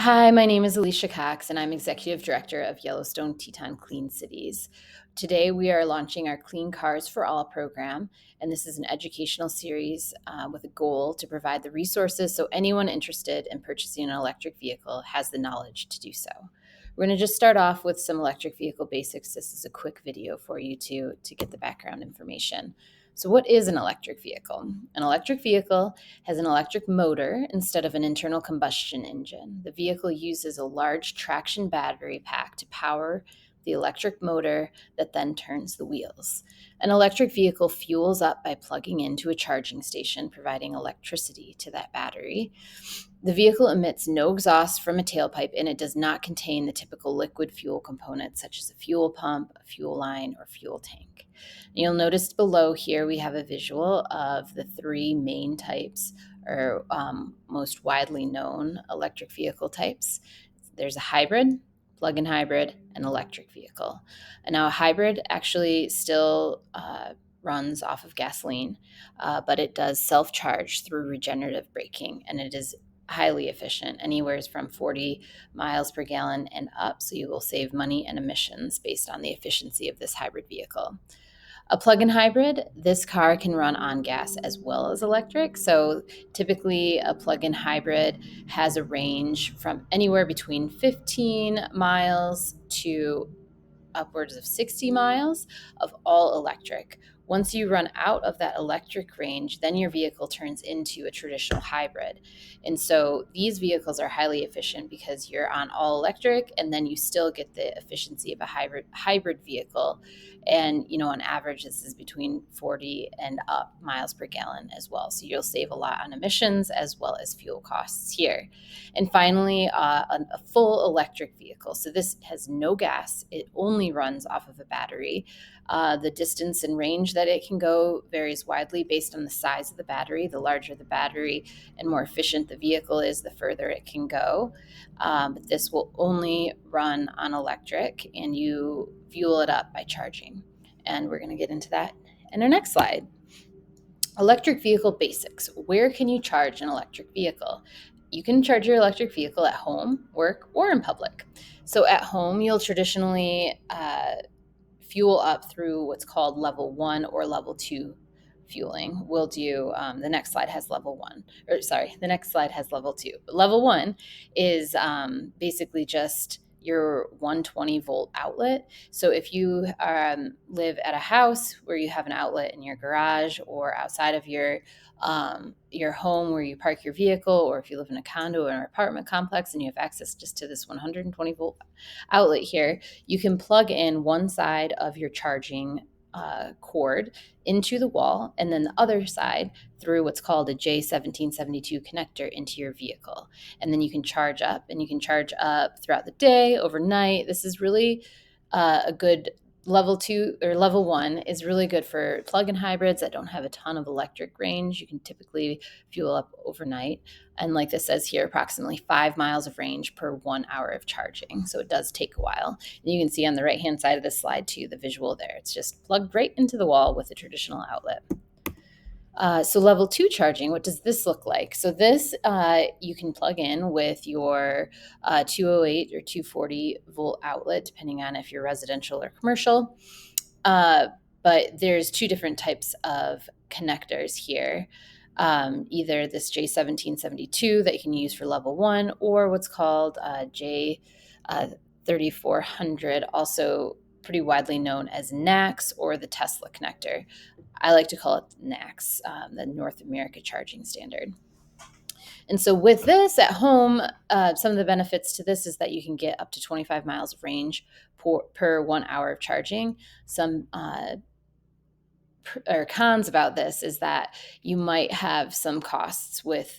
Hi, my name is Alicia Cox, and I'm Executive Director of Yellowstone-Teton Clean Cities. Today, we are launching our Clean Cars for All program, and this is an educational series with a goal to provide the resources so anyone interested in purchasing an electric vehicle has the knowledge to do so. We're going to just start off with some electric vehicle basics. This is a quick video for you to get the background information. So what is an electric vehicle? An electric vehicle has an electric motor instead of an internal combustion engine. The vehicle uses a large traction battery pack to power the electric motor that then turns the wheels. An electric vehicle fuels up by plugging into a charging station, providing electricity to that battery. The vehicle emits no exhaust from a tailpipe, and it does not contain the typical liquid fuel components such as a fuel pump, a fuel line, or fuel tank. You'll notice below here we have a visual of the three main types or most widely known electric vehicle types. There's a hybrid, plug-in hybrid, and electric vehicle. And now a hybrid actually still runs off of gasoline, but it does self-charge through regenerative braking, and it is highly efficient, anywhere from 40 miles per gallon and up, so you will save money and emissions based on the efficiency of this hybrid vehicle. A plug-in hybrid, this car can run on gas as well as electric. So typically a plug-in hybrid has a range from anywhere between 15 miles to upwards of 60 miles of all electric. Once you run out of that electric range, then your vehicle turns into a traditional hybrid. And so these vehicles are highly efficient because you're on all electric, and then you still get the efficiency of a hybrid vehicle. And, on average, this is between 40 and up miles per gallon as well. So you'll save a lot on emissions as well as fuel costs here. And finally, a full electric vehicle. So this has no gas. It only runs off of a battery. The distance and range that it can go varies widely based on the size of the battery. The larger the battery and more efficient the vehicle is, the further it can go. But this will only run on electric, and you fuel it up by charging. And we're going to get into that in our next slide. Electric vehicle basics. Where can you charge an electric vehicle? You can charge your electric vehicle at home, work, or in public. So at home, you'll traditionally fuel up through what's called level 1 or level 2 fueling. We'll do, the next slide has level 1, or sorry, the next slide has level 2. But level 1 is basically just your 120 volt outlet. So if you live at a house where you have an outlet in your garage or outside of your home where you park your vehicle, or if you live in a condo or an apartment complex and you have access just to this 120 volt outlet here, you can plug in one side of your charging cord into the wall, and then the other side through what's called a J1772 connector into your vehicle. And then you can charge up, and you can charge up throughout the day, overnight. This is really a good level 2 or level 1 is really good for plug-in hybrids that don't have a ton of electric range. You can typically fuel up overnight. And like this says here, approximately 5 miles of range per 1 hour of charging. So it does take a while. And you can see on the right-hand side of this slide too, the visual there. It's just plugged right into the wall with a traditional outlet. So level 2 charging, what does this look like? So this you can plug in with your 208 or 240 volt outlet, depending on if you're residential or commercial. But there's two different types of connectors here. Either this J1772 that you can use for level 1, or what's called J3400, also pretty widely known as NACS, or the Tesla connector. I like to call it NACS, the North America Charging Standard. And so with this at home, some of the benefits to this is that you can get up to 25 miles of range per 1 hour of charging. Some or cons about this is that you might have some costs with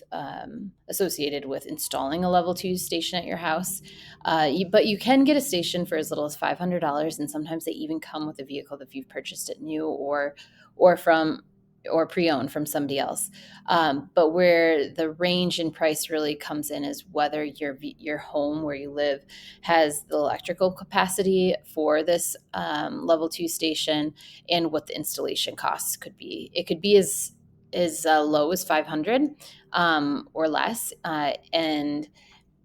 associated with installing a level 2 station at your house, but you can get a station for as little as $500, and sometimes they even come with a vehicle if you've purchased it new or pre-owned from somebody else. But where the range in price really comes in is whether your home where you live has the electrical capacity for this level 2 station, and what the installation costs could be. It could be as low as $500 or less, and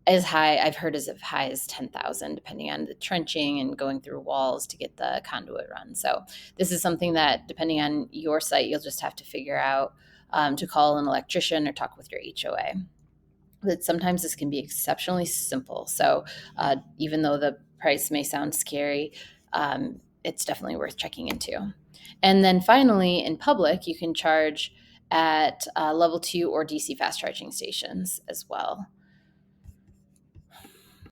as high, I've heard as high as 10,000, depending on the trenching and going through walls to get the conduit run. So this is something that, depending on your site, you'll just have to figure out to call an electrician or talk with your HOA. But sometimes this can be exceptionally simple. So even though the price may sound scary, it's definitely worth checking into. And then finally, in public, you can charge at level 2 or DC fast charging stations as well.